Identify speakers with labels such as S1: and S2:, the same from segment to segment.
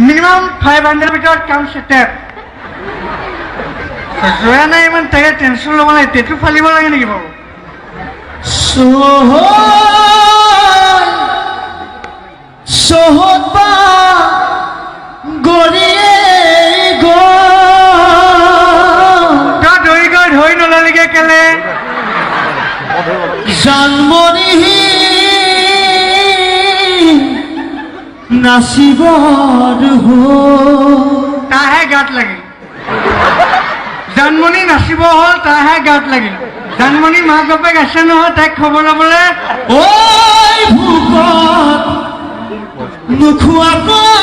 S1: Minimum 500 ভিতৰত কাম সেটেপ যোৱা নাই ইমান তাকে টেনশ্যন ল'ব নাই টেটু ফালিব লাগে নেকি বাৰু
S2: সোহবা গৰিয়ে
S1: তই ধৰি গৈ ধৰি নললিগে কেলে
S2: জন্মনিহি নাচিবৰ
S1: তাহে গাত লাগিল জানমণি নাচিব হ'ল তাহে গাত লাগিল জানমণি মাক বাপেক আছে নহয় তাইক খবৰ ল'বলৈ
S2: ঐ ভূপত নোখোৱাকৈ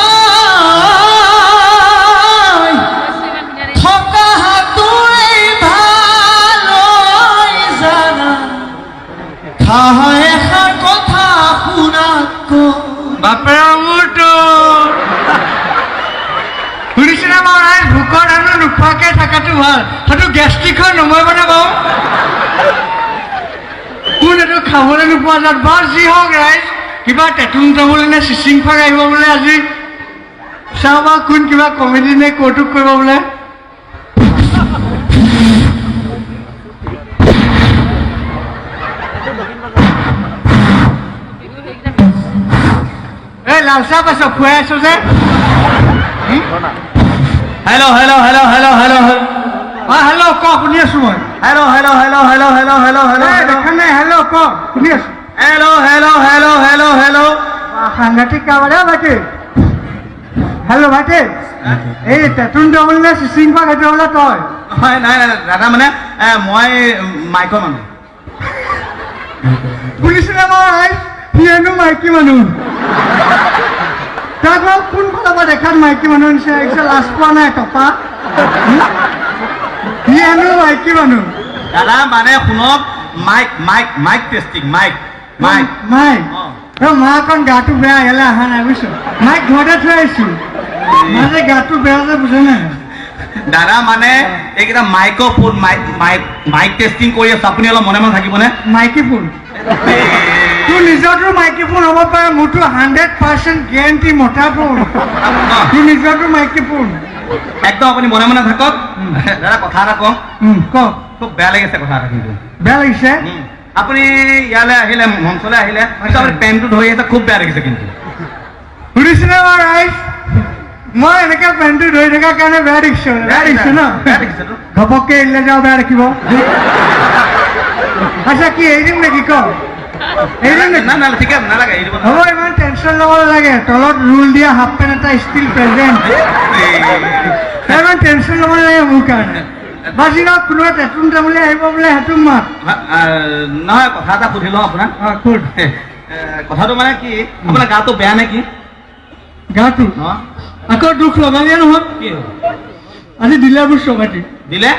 S2: থকা হাতোৰে ভালৈ জানা খাহা এষাৰ কথা শুনাতকৈ
S1: বাপেৰ মোৰতো শুনিছেনে বাৰু ৰাইজ ভোকৰ আৰু নোখোৱাকৈ থকাটো ভাল সেইটো গেষ্ট্ৰিকৰ নমৰিবনে বাৰু কোন এইটো খাবলৈ নোপোৱা যাত বাৰু যি হওক ৰাইজ কিবা টেটুন যাবলৈ নে চিচিং ফাক আহিব বোলে আজি চাওঁ বাৰু কোন কিবা কমেডি নে কৌতুক কৰিব বোলে এই লালচাহ পাইছ খুৱাই আছো যে
S2: hello' hello' hello' hello' hello' hello'
S1: hello' ক শুনি আছো মই
S2: hello' hello' hello' hello' hello' hello' hello'
S1: দেখা নাই হেল্ল' ক শুনি আছো
S2: hello' hello' hello' hello' hello'
S1: সাংঘাতিক কাবাৰে ভাইটি হেল্ল' ভাইটি এই টেটুন যাবলৈ নে চিচিং ফাক সেইটো বোলে তই
S2: হয় নাই নাই দাদা মানে মই মাইকৰ মানুহ
S1: শুনিছিলে মই সিয়েনো মাইকী মানুহ তাক বাৰু কোনফালৰ পৰা দেখাত মাইকী মানুহ নিচিনা আহিছে লাজ পোৱা নাই টপা সিয়েনো মাইকী মানুহ
S2: দাদা মানে শুনক mic mic mic testing mic mic
S1: mic মা অকণ গাটো বেয়া ইয়ালৈ অহা নাই বুজিছো মাইক ঘৰতে থৈ আহিছো মাজে গাটো বেয়া যে বুজা নাই
S2: দাদা মানে এইকেইটা মাইকৰ phone mic mic mic testing কৰি আছে আপুনি অলপ মনে মনে থাকিবনে
S1: মাইকী ফোন তোৰ নিজৰটো মাইকী ফোন হ'ব পাৰে মোৰতো 100% গেৰেণ্টি মতা ফোন তোৰ নিজৰটো মাইকী ফোন
S2: একদম আপুনি মনে মনে থাকক দাদা কথা এটা কওঁ
S1: কওক
S2: খুব বেয়া লাগিছে কথা এটা কিন্তু
S1: বেয়া লাগিছে
S2: আপুনি ইয়ালৈ আহিলে মঞ্চলৈ আহিলে আপুনি পেণ্টটো ধৰি আছে খুব বেয়া লাগিছে কিন্তু
S1: শুনিছেনে বাৰু ৰাইজ মই এনেকে পেণ্টটো ধৰি থকাৰ কাৰণে বেয়া দেখিছো বেয়া দেখিছো ন
S2: বেয়া দেখিছেতো
S1: ঘপককে এৰিলে যাওঁ বেয়া দেখিব আচ্ছা কি এৰি দিম নেকি ক এৰি দিম নেকি
S2: না না ঠিক আছে নালাগে এৰিব
S1: হ'ব ইমান টেনশ্যন ল'ব নালাগে তলত ৰুল দিয়া হাফ পেণ্ট এটা ষ্টিল প্ৰেজেণ্ট ইমান টেনশ্যন ল'ব নালাগে মোৰ কাৰণে বাজি ন কোনোবা টেটুন যাবলৈ আহিব বোলে সেইটো মাত
S2: নহয় কথা এটা সুধি লওঁ আপোনাক
S1: কোন
S2: কথাটো মানে কি আপোনাৰ গাটো বেয়া নে কি
S1: গাটো আকৌ দুখ লগালিয়ে নহয়
S2: কি
S1: আজি দিলে বুজিছ ভাইটি
S2: দিলে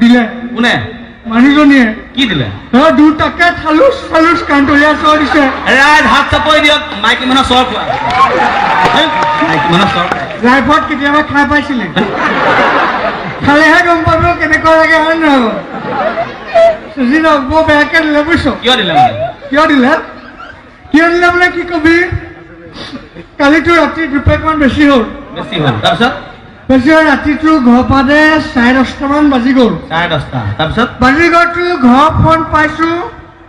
S1: দিলে
S2: কোনে
S1: মানুহজনীয়ে
S2: কি দিলে
S1: 2 টকা থালুচ থালুচ কান্তলীয়া চৰ দিছে
S2: ৰাইজ হাত চাপৰি দিয়ক মাইকী মানুহ চৰ খোৱা মাইকী মানুহ চৰ
S1: লাইফত কেতিয়াবা খাই পাইছিলে খালেহে গম পাব কেনেকুৱা লাগে হয় নহয় চুজি ন বৰ বেয়াকে দিলে বুজিছ
S2: কিয় দিলে মানে
S1: কিয় দিলে মানে কি কবি কালিতো ৰাতি দুপেকমান বেছি হ'ল
S2: বেছি হ'ল তাৰপিছত
S1: বেছি হ'ল ৰাতিটো ঘৰ পাওঁতে 10:30মান বাজি গ'ল
S2: 10:30 তাৰপিছত
S1: বাজি গ'লতো ঘৰ ফোন পাইছো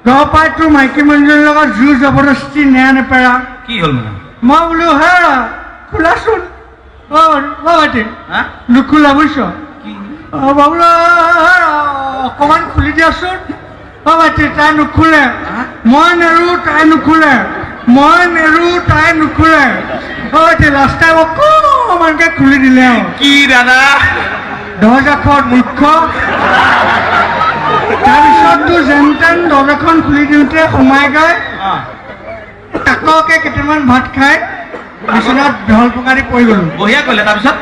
S1: ঘৰ পাইতো মাইকী মানুহজনীৰ লগত জোৰ জবৰদস্তি নেৰা নেপেৰা
S2: কি হ'ল মানে
S1: মই বোলো হে খোলাচোন ভাইটি
S2: হা
S1: নুখোলা বুজিছ
S2: কি
S1: বোলো অকণমান খুলি দিয়াচোন ভাইটি তাই নুখোলে মই নেৰো তাই নুখোলে মই নেৰো তাই নুখোলে ভাইটি লাষ্ট টাইম অকণমানকে খুলি দিলে আৰু
S2: কি দাদা
S1: দৰ্জাখন মুখ্য তাৰপিছততো যেন তেন দৰ্জাখন খুলি দিওঁতে সোমাই গৈ তাককে কেইটামান ভাত খাই বিচনাত ঢল পঙা দি পৰি গ'লো
S2: বঢ়িয়া কৰিলে তাৰপিছত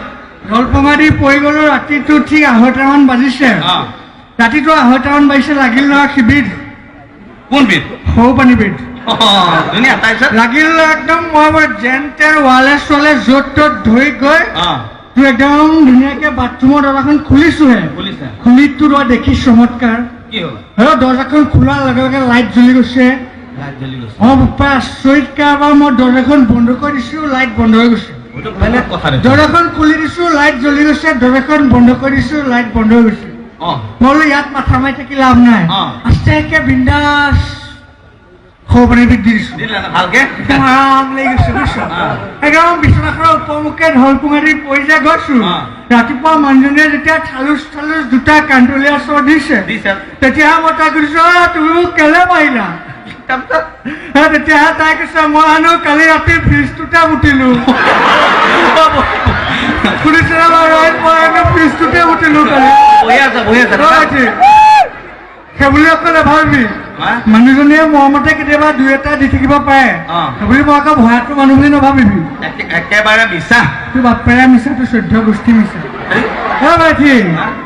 S1: ঢল পঙা দি পৰি গ'লো ৰাতিটো ঠিক 2:30মান বাজিছে ৰাতিটো 2:30মান বাজিছে লাগিল নহয় শিবিৰ
S2: কোন বিধ
S1: সৰু পানী বিধ
S2: ধুনীয়া তাৰপিছত
S1: লাগিল একদম মই যেন তেন ৱালে চোৱালে য'ত ত'ত ধৰি গৈ তোৰ একদম ধুনীয়াকে বাথৰুমৰ দৰ্জাখন খুলিছোহে
S2: পুলিচে
S1: খুলিতো তই দেখিছ চমৎকাৰ
S2: কি হ'ল
S1: দৰ্জাখন খোলাৰ লগে লগে লাইট জ্বলি গৈছে
S2: লাইট জ্বলি গৈছে
S1: বাপ্পা আচৰিত কাৰবাৰ মই দৰ্জাখন বন্ধ কৰি দিছো লাইট বন্ধ হৈ গৈছে
S2: বেলেগ কথা দেখোন।
S1: দৰ্জাখন খুলি দিছো লাইট জ্বলি গৈছে, দৰ্জাখন বন্ধ কৰি দিছো লাইট বন্ধ হৈ গৈছে।
S2: অঁ
S1: মই বোলো ইয়াত মাথা মাৰি থাকি লাভ নাই, আস্তাকে বিন্দাছ খবৰ দি দিছো।
S2: দিলে না ভালকে
S1: একদম আৰাম লাগি গৈছে বুজিছ। একদম বিচনাখনৰ ওপৰমুখে ঢলপুঙাৰি পৰি যায় গৈছো। ৰাতিপুৱা মানুহজনীয়ে যেতিয়া থালুচ দুটা কান্দুলীয়া চৰ দিছে, তেতিয়া মই তাই কৈছো তুমি মোক কেলে মাৰিলা? তেতিয়াহে তাই কৈছে মই হেনো কালি ৰাতি ফ্ৰিজটোতে মুতিলো। শুনিছে মই হেনো ফ্ৰিজটোতে মুতিলো কালি। সেইবুলি আকৌ নাভাবিবি, মানুহজনীয়ে মৰমতে কেতিয়াবা দুই এটা দি থাকিব পাৰে, সেইবুলি মই আকৌ ভয়াটো মানুহ বুলি নাভাবিবি।
S2: একেবাৰে মিছা।
S1: তোৰ বাপেৰে মিছা, তোৰ 14 গোষ্ঠী মিছা। ভাইটি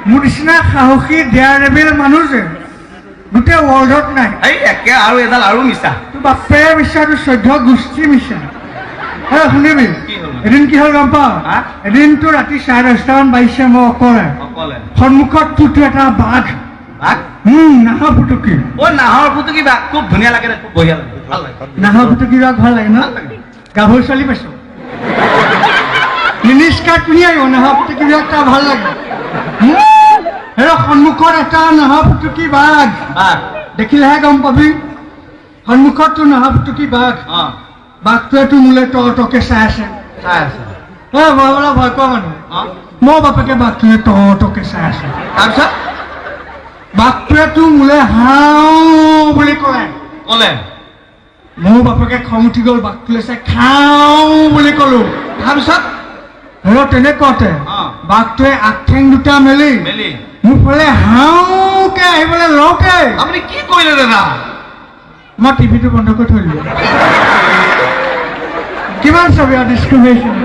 S1: মোৰ নিচিনা সাহসী ডেয়াৰ লেভেল মানুহ যে গোটেই ৱৰ্ল্ডত নাই।
S2: এই একে আৰু এডাল আৰু মিছা।
S1: তোৰ বাপেৰে মিছা, তোৰ 14 গোষ্ঠী মিছা। শুনিবি এদিন কি হ'ল গম পাৱ? এদিন তোৰ ৰাতি 10:30মান বাজিছে, মই অকলে সন্মুখত তোৰতো এটা বাঘ। নাহৰ ফুটুকি।
S2: নাহৰ ফুটুকি বাঘ খুব ধুনীয়া লাগে, খুব বঢ়িয়া লাগে, ভাল লাগে।
S1: নাহৰ ফুটুকি বাঘ ভাল লাগে ন? গাভৰু ছোৱালী পাইছ, মিনি স্কাৰ্ট পিন্ধি আহিব, নাহৰ ফুটুকি বাঘ ভাল লাগে। সন্মুখত এটা নাহৰ ফুটুকি বাঘ দেখিলেহে গম পাবি। সন্মুখত তোৰ নাহৰ ফুটুকি বাঘ, বাঘটোৱেতো মোলৈ টকে চাই আছে। মই বোলে ভয় কোৱা মানুহ, মই বাপেকে বাঘটোৱে টকে চাই আছে। তাৰপিছত বাঘটোৱেতো মোলৈ হাও বুলি ক'লে। মোৰ বাপেকে খং উঠি গ'ল, বাঘটোলৈ চাই খাওঁ বুলি ক'লো। তাৰপিছত তেনেকুৱাতে বাঘটোৱে আগঠেং দুটা মেলি মোৰ ফালে হাওকে আহিবলৈ লওঁতে
S2: আপুনি কি কৰিলে দাদা?
S1: মই টিভিটো বন্ধ কৰি থৈ দিলো। কিমান চাবি আৰু ডিস্ক্ৰিমিনেশ্যন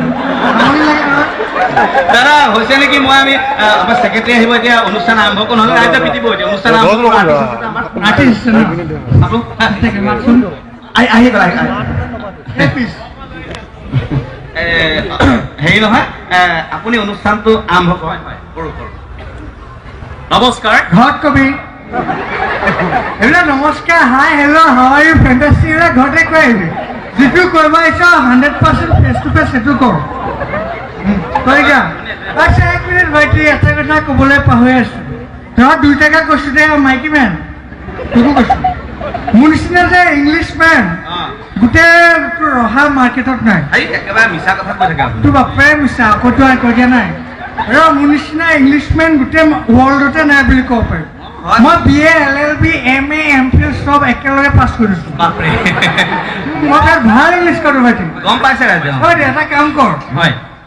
S2: দাদা হৈছে নেকি? আমি আমাৰ ছেক্ৰেটাৰী আহিব এতিয়া, অনুষ্ঠান আৰম্ভ কৰোঁ, নহ'লে ৰাইজে পিটিব এতিয়া। অনুষ্ঠান আৰম্ভ কৰোঁ। হেৰি নহয়, আপুনি অনুষ্ঠানটো আৰম্ভ কৰে। নমস্কাৰ।
S1: ঘৰত কবি এইবিলাক নমস্কাৰ, hi hello' how are you fantastic, এইবিলাক ঘৰতে কৈ আহিবি। যিটো কৰিব আহিছ 100% ফেচ টু ফেচ সেইটো কৰ। আচ্ছা এক মিনিট ভাইটি, এটা কথা ক'বলৈ পাহৰি আছো। তহঁত দুইটাকে কৈছো দে, মাইকী মেন তোকো কৈছো। মোৰ নিচিনা যে ইংলিছ মেন গোটেই ৰহা মাৰ্কেটত নাই।
S2: একেবাৰে মিছা কথা কৈ থাকে আপুনি।
S1: তোৰ বাপেৰে মিছা, আকৌতো কৈ দিয়া নাই। মোৰ নিচিনা ইংলিছমেন গোটেই ৱৰ্ল্ডতে নাই বুলি ক'ব পাৰিম। মই BA LLB MA MPhil চব একেলগে পাছ কৰিছো। মই তাত ভাল ইংলিছ কৰো ভাইটি।
S2: গম পাইছে ৰাইজে?
S1: হয় দে, এটা কাম কৰ,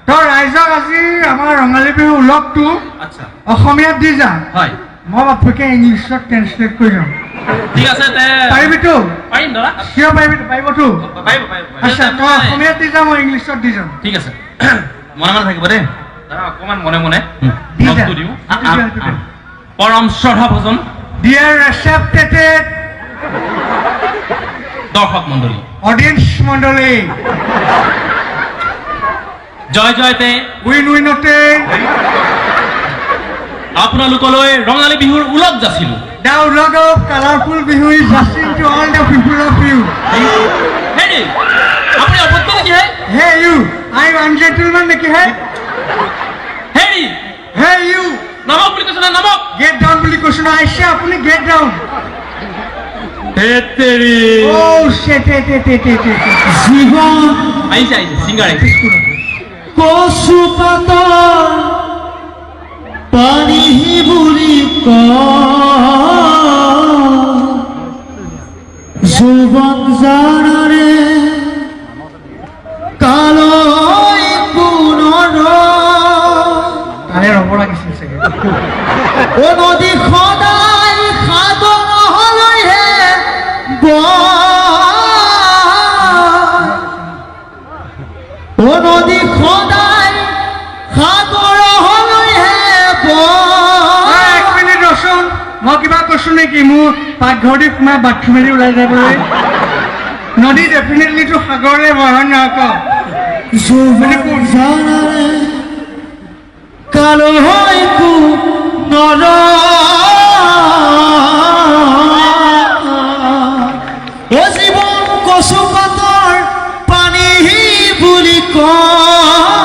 S1: তই ৰাইজক আজি আমাৰ ৰঙালী বিহু উলগটো অসমীয়াত দি যা, মই বাপেকে ইংলিছত ট্ৰেন্সলেট কৰি যাম।
S2: ঠিক আছে,
S1: পাৰিবিতো?
S2: পাৰিম দাদা।
S1: কিয় পাৰিবিতো? পাৰিবতো? আচ্ছা তই অসমীয়াত দি যা, মই ইংলিছত দি যাম।
S2: ঠিক আছে, মনে মনে থাকিব দেই দাদা, অকণমান মনে মনে দিওঁ। পৰম শ্ৰদ্ধা ভোজন
S1: ডিয়াৰ ৰেচেপ্টেড
S2: দৰ্শক মণ্ডলী,
S1: অডিয়েন্স মণ্ডলী,
S2: জয় জয়তে
S1: উইনতে
S2: আপোনালোকলৈ ৰঙালী বিহুৰ উলগ যাচিলো।
S1: The ulog of colorful bihu is rushing to all the people of you.
S2: Hey, আপুনি অপত্য নেকি হে?
S1: Hey you, I am ungentleman নেকি হে?
S2: Hey,
S1: hey you,
S2: নামক বুলি কৈছে না, নামক।
S1: Get down বুলি কৈছে না, আইছে আপুনি get down.
S2: তেতেৰি।
S1: Oh shit, জীবন
S2: আইছে সিঙ্গাৰ আইছে।
S1: কচু পাতৰ পানী বুলি যুৱক জানৰে কালৈ পুনৰ তাৰে ৰ'ব লাগিছিল চাগে। অ নদী সদায় সাগৰ হলৈহে অ নদী সদায় সাগৰ হলৈহে এক মিনিট ৰচোন, মই কিবা কৈছো নেকি? মোৰ পাকঘৰ দি সোমাই বাথৰুমেদি ওলাই যাবলৈ। নদী ডেফিনেটলিটো সাগৰলৈ বহন নকওঁ। কালো হয় নৰ অ জীৱন কচু পাতৰ পানী বুলি কয়।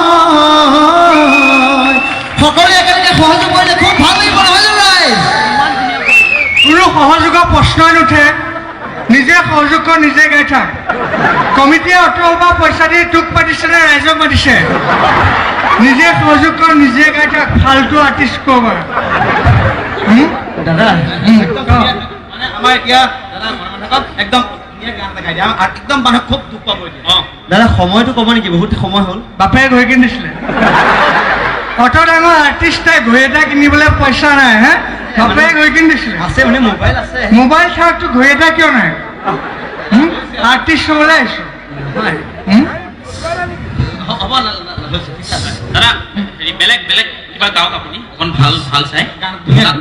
S1: নিজে সহযোগ কৰ নিজে গাই থাক কমিটিয়ে অতবা পইচা দি তোক পাতিছে নে ৰাইজক মাতিছে নিজে সহযোগ কৰ নিজে গাই থাক ফাল্টু আৰ্টিষ্ট কবা
S3: দাদা
S2: মানে আমাৰ এতিয়া দাদা মনে থাকক একদম ধুনীয়া গান এটা গাই দিয়া একদম মানুহ খুব দুখ পাব এতিয়া
S3: দাদা সময়টো ক'ব নেকি বহুত সময় হ'ল
S1: বাপে ঘড়ী কিনিছিলে অত ডাঙৰ আৰ্টিষ্ট তাই ঘড়ী এটা কিনিবলৈ পইচা নাই হে বাপে ঘড়ী কিনিছিলে
S3: আছে মানে মোবাইল আছে
S1: মোবাইল চাওক তোৰ ঘড়ী এটা কিয় নাই আৰ্টিষ্ট হ'বলৈ আহিছো
S2: হ'ব দাদা হেৰি বেলেগ বেলেগ কিবা গাওক আপুনি অকণ ভাল ভাল চাই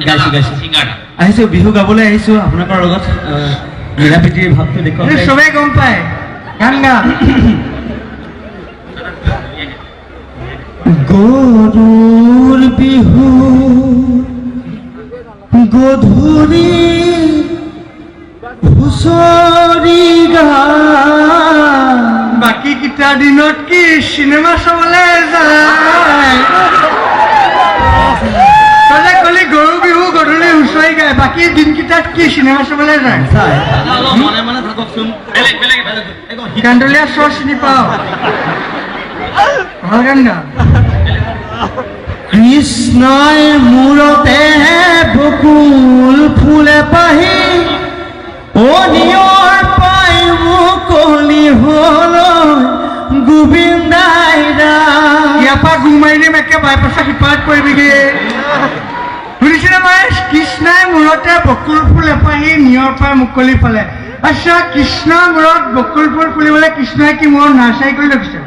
S3: গাইছো
S2: ছিংগাৰ
S3: আহিছো বিহু গাবলৈ আহিছো আপোনালোকৰ লগত মিলা প্ৰীতিৰ ভাৱটো দেখুৱাব
S1: চবেই গম পায় গান গা
S3: গৰুৰ বিহু গধূলি হুঁচৰি গায়
S1: বাকী কেইটা দিনত কি চিনেমা চাবলৈ যায় তই কলি গৰু বিহু গধূলি হুঁচৰি গায় বাকী দিনকেইটাত কি চিনেমা চাবলৈ যায়
S2: অলপ মনে মনে থাককচোন বেলেগ বেলেগ একদম
S1: গান্দলীয়া চৰ চিনি পাওঁ ভাল গান গা
S3: কৃষ্ণই মূৰতে বকুল ফুলে পাহি অনিয়ৰ পাই মুকলি হল গোবিন্দাই
S1: ইয়াৰ পৰা গুৰ মাৰি দিম একে বাইপাছৰ সিপাৰত পৰিবিগে শুনিছেনে মায়েশ কৃষ্ণই মূৰতে বকুল ফুল এপাহি নিয়ৰ পৰা মুকলি পালে আচ্ছা কৃষ্ণৰ মূৰত বকুল ফুল ফুলিবলৈ কৃষ্ণই কি মূৰত নাৰ্চাৰী কৰি ৰাখিছে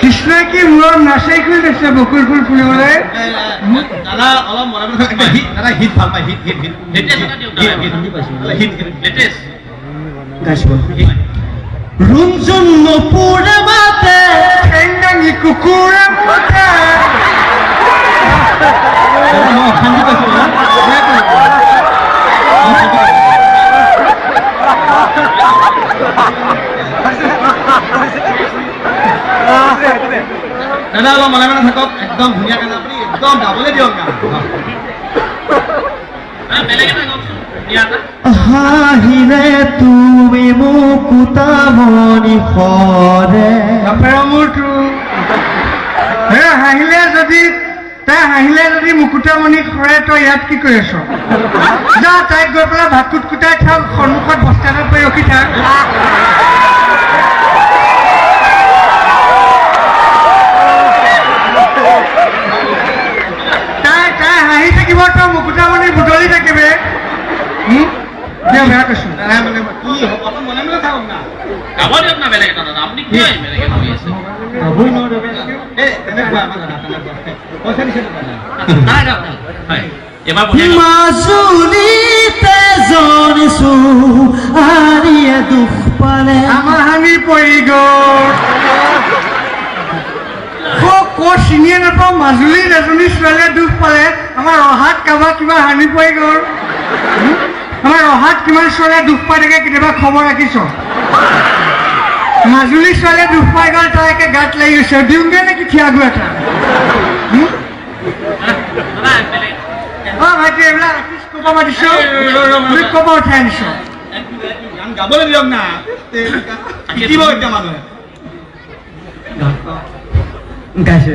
S1: কৃষ্ণই কি মূৰত নাৰ্চাৰী কৰি ৰাখিছে বকুল ফুল ফুলিবলৈ
S2: দাদা অলপ মনে মনে থাকক দাদা হিট ভাল পায় hit hit hit hit latest
S3: গাইছো ৰুমজুন নপুৰে মাতে
S1: ঠেং দাঙি কুকুৰে মুতে
S3: অশান্তি পাইছো
S2: দাদা অলপ মনে মনে থাকক একদম ধুনীয়া গান আপুনি একদম গাবলৈ দিয়ক গান বেলেগ এটা গাওকচোন ধুনীয়া এটা
S3: হাহিলে তুমি মুকুতামণি সৰে
S1: বাপেৰ মূৰটো হাঁহিলে যদি তাই হাঁহিলে যদি মুকুতামণি সৰে তই ইয়াত কি কৰি আছ যা তাইক গৈ পেলাই ভাত কুটকুটাই থাক সন্মুখত বস্তা এটাত পৰি ৰখি থাক তাই তাই হাঁহি থাকিব তই মুকুতামণি বুটলি থাকিবি বেয়া কৈছো
S2: মানে কি হ'ব অকণ মনে মনে থাকক না গাব দিয়ক না বেলেগ এটা দাদা আপুনি কিয় বেলেগ এটা কৰি আছে
S3: গাবই নোৱাৰো
S2: এই তেনেকুৱা আমাৰ দাদা পইচা দিছে দাদা হয় এবাৰ বঢ়িয়া
S3: মাজুলীতে জনিছো আৰিয়ে দুখ পালে
S1: আমাৰ হানি পৰি গ'ল ক'ত চিনিয়ে নাপাওঁ মাজুলীত এজনী ছোৱালীয়ে দুখ পালে আমাৰ ৰহাত কাৰোবাৰ কিবা হানি পৰি গ'ল আমাৰ ৰহাত কিমান ছোৱালীয়ে দুখ পাই থাকে কেতিয়াবা খবৰ ৰাখিছ মাজুলী ছোৱালীয়ে দুখ পাই গ'ল তাই একে গাত লাগি গৈছে দিওঁগে নেকি থিয়াগু এটা অঁ ভাইটি এইবিলাক ৰাখিছ ক'ব মাতিছ তুমি ক'ব উঠাই আনিছ
S2: গান গাবলৈ দিয়ক না শিকিব এতিয়া মানুহে
S3: গাইছো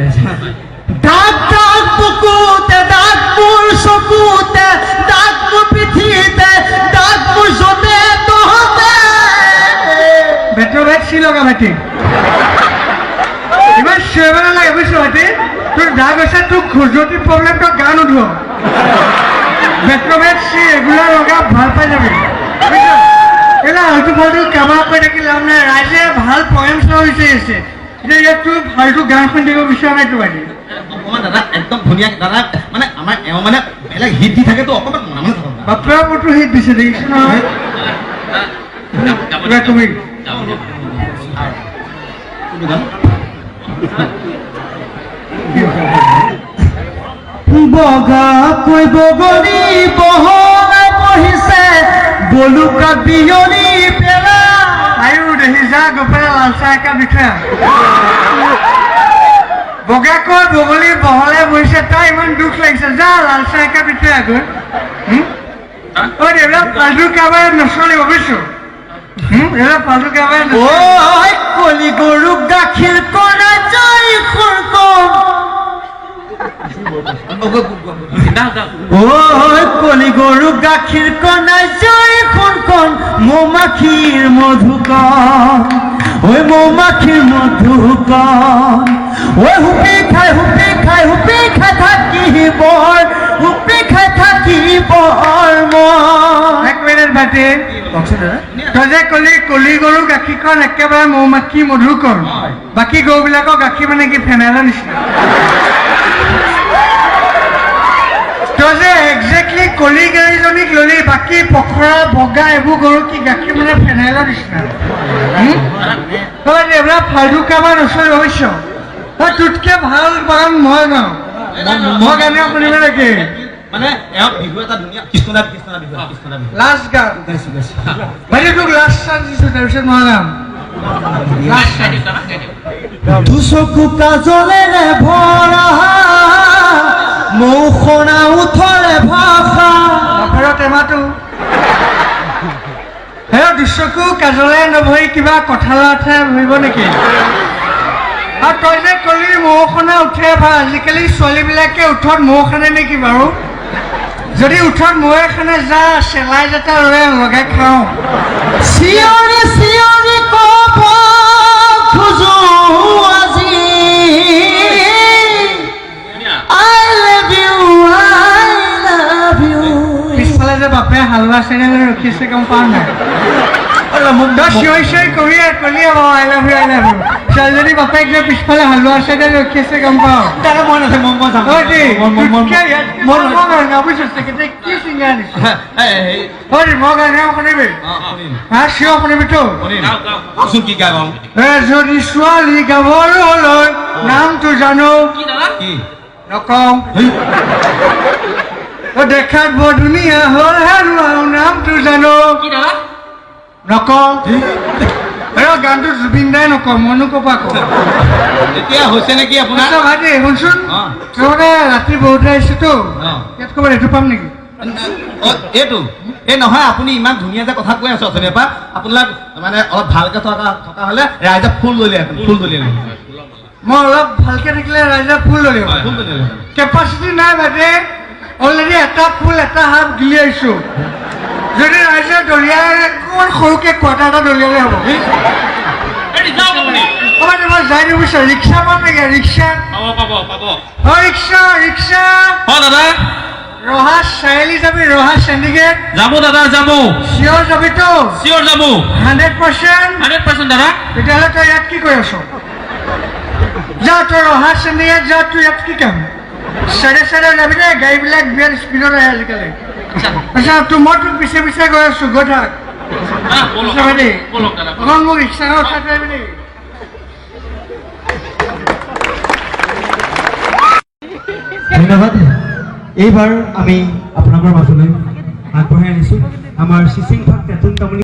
S3: দাগ দাগ বুকুতে দাগ মোৰ চকুতে দাগ মোৰ পিঠিতে দাগ মোৰ য'তে তহঁতে
S1: বেটৰ বেট চি লগা ভাইটি ইমান চিঞৰিব নালাগে বুজিছ ভাইটি তোৰ দাগ হৈছে তোৰ খুজতি প্ৰব্লেম তই গা নোধোৱ বেটৰ বেট চি ৰেগুলাৰ লগা ভাল পাই যাবি এইবিলাক আল্টু ফাল্টু কামা কৰি থাকি লাভ নাই ৰাইজে ভাল পয়েম চাব বিচাৰিছে এতিয়া ইয়াত তোৰ ফাল্টু গান শুনি দিব বিচৰা নাই তোৰ ভাইটি
S2: অকণমান দাদা একদম ধুনীয়া দাদা মানে আমাৰ এওঁ মানে বেলেগ হিট দি থাকে তো অকণমান মনে মনে থাকক
S1: বাপেৰৰ ওপৰতো হিট দিছে দেখিছ নহয় কিবা তুমি
S3: বগাকৈ বগৰী বহলাই বহিছে বলুকা বিয়লি পেলা
S1: আয়ো দেখিছা গৈ পেলাই লাল চাহ একাপ দি থৈ আহ বগাকৈ বগলী বহলে বহিছে তাই ইমান দুখ লাগিছে যা লাল চাহ একাপ দি থৈ আহ গৈ ঐ এইবিলাক ফাল্টু কাৰবাৰ নচলিব বুজিছো এইবিলাক ফাল্টু কাৰবাৰ
S3: ঐ কলি গৰুক গাখীৰ কণা জয় খুৰকম ঐ কলি গৰুক গাখীৰ কণা জয় খুৰকম মৌমাখিৰ মধুকণ ঐ মৌমাখিৰ মধুকণ ঐ হুপি খাই থাকিব
S1: এক মিনিট ভাইটি তই যে কলি গৰু গাখীৰখন একেবাৰে মৌমাখি মধুকৰ বাকী গৰুবিলাকৰ গাখীৰ মানে কি ফেনাইলৰ নিচিনা তই যে একজেক্টলি কলি গাড়ীজনীক ললি বাকী পখৰা বগা এইবোৰ গৰু কি গাখীৰ মানে ফেনাইলৰ নিচিনা তই এইবিলাক ফাল্টু কাৰবাৰ নচলিব বুজিছ তই তোতকে ভাল বাগান মই ন মই গানে শুনিব নেকি
S3: মানে এওঁ বিহু এটা ধুনীয়া কৃষ্ণদাৰ বিহু
S1: লাষ্ট গান ভাইটি তোক লাষ্ট চান্স দিছো তাৰপিছত মই গাম
S3: দুচকু কাজলেৰে ভৰা মৌখনা উঠৰে ভাষা
S1: বাপেৰৰ টেমাটো হে দুচকু কাজলে নভৰি কিবা কঁঠালতহে ভৰিব নেকি আৰু তই যে কলি মৌখনা উঠে ভা আজিকালি ছোৱালীবিলাকে উঠত মৌ খানে নেকি বাৰু যদি উঠত মৌ এখানে যা চেলাই যেটা লৈ লগাই খাওঁ
S3: চিঞৰি চিঞৰি ক'ব খোজো আজি I love you
S1: পিছফালে যে বাপে হালোৱা চেনেল ৰখিছে গম পাওঁ নাই তই চিঞৰি চিঞৰি কলি আই লাভ ইউ ছোৱালীজনী বাপেক যে পিছফালে হালোৱা চেনেল ৰখিছে গম পাওঁ
S3: তাৰে মন আছে মই যাম
S1: কি চিংগাৰ দিছো মই গান শুনিবি চিঞৰ শুনিবিতো
S3: কি গাই গাওঁ
S1: যদি ছোৱালী গাভৰুলৈ নামটো জানো নকওঁ দেখাত বৰ ধুনীয়া হ'ল হেৰুৱাও নামটো জানো নকওঁ গানটো জুবিন দাই নকওঁ মইনো ক'পা কওঁ
S3: এতিয়া হৈছে নেকি আপোনাৰ
S1: ভাইটি শুনচোন তই মানে ৰাতি বহুতে আহিছোতো ইয়াত ক'ৰবাত এইটো পাম নেকি
S3: এইটো এই নহয় আপুনি ইমান ধুনীয়া যে কথা কৈ আছো অথনিৰ পৰা আপোনাক মানে অলপ ভালকে থকা হ'লে ৰাইজে ফুল দলিয়ালে
S1: মই অলপ ভালকে থাকিলে ৰাইজে ফুল দলিয়াব কেপাচিটি নাই ভাইটি অলৰেডি এটা ফুল এটা হাফ গিলি আহিছো যদি ৰাইজে দলিয়াই অকণমান সৰুকে কোৱাটা এটা দলিয়ালে হ'ব মই যাই নিবিচাৰো ৰিক্সা পাম নেকি ৰিক্সা ৰিক্সা
S2: দাদা
S1: ৰহা চাৰিআলি যাবি ৰহা চেণ্ডিগেট
S2: যাব দাদা যাব
S1: চিয়ৰ যাবিতো
S2: চিয়ৰ যাব
S1: 100%
S2: দাদা
S1: তেতিয়াহ'লে তই ইয়াত কি কৰি আছ যা তই ৰহা চেণ্ডিগেট যা তোৰ ইয়াত কি কাম চাইডে যাবি দে গাড়ীবিলাক বিৰাট স্পীডত আহে আজিকালি আচ্ছা মই তোক পিছে পিছে গৈ আছো গৈ থাক অকণ মোক ৰিক্সাখন উঠাই থৈ আহিবি নেকি
S3: ধন্যবাদ এইবাৰ আমি আপোনালোকৰ মাজলৈ আগবঢ়াই আনিছোঁ আমাৰ চিচিং ফাক তেতুন তামুলী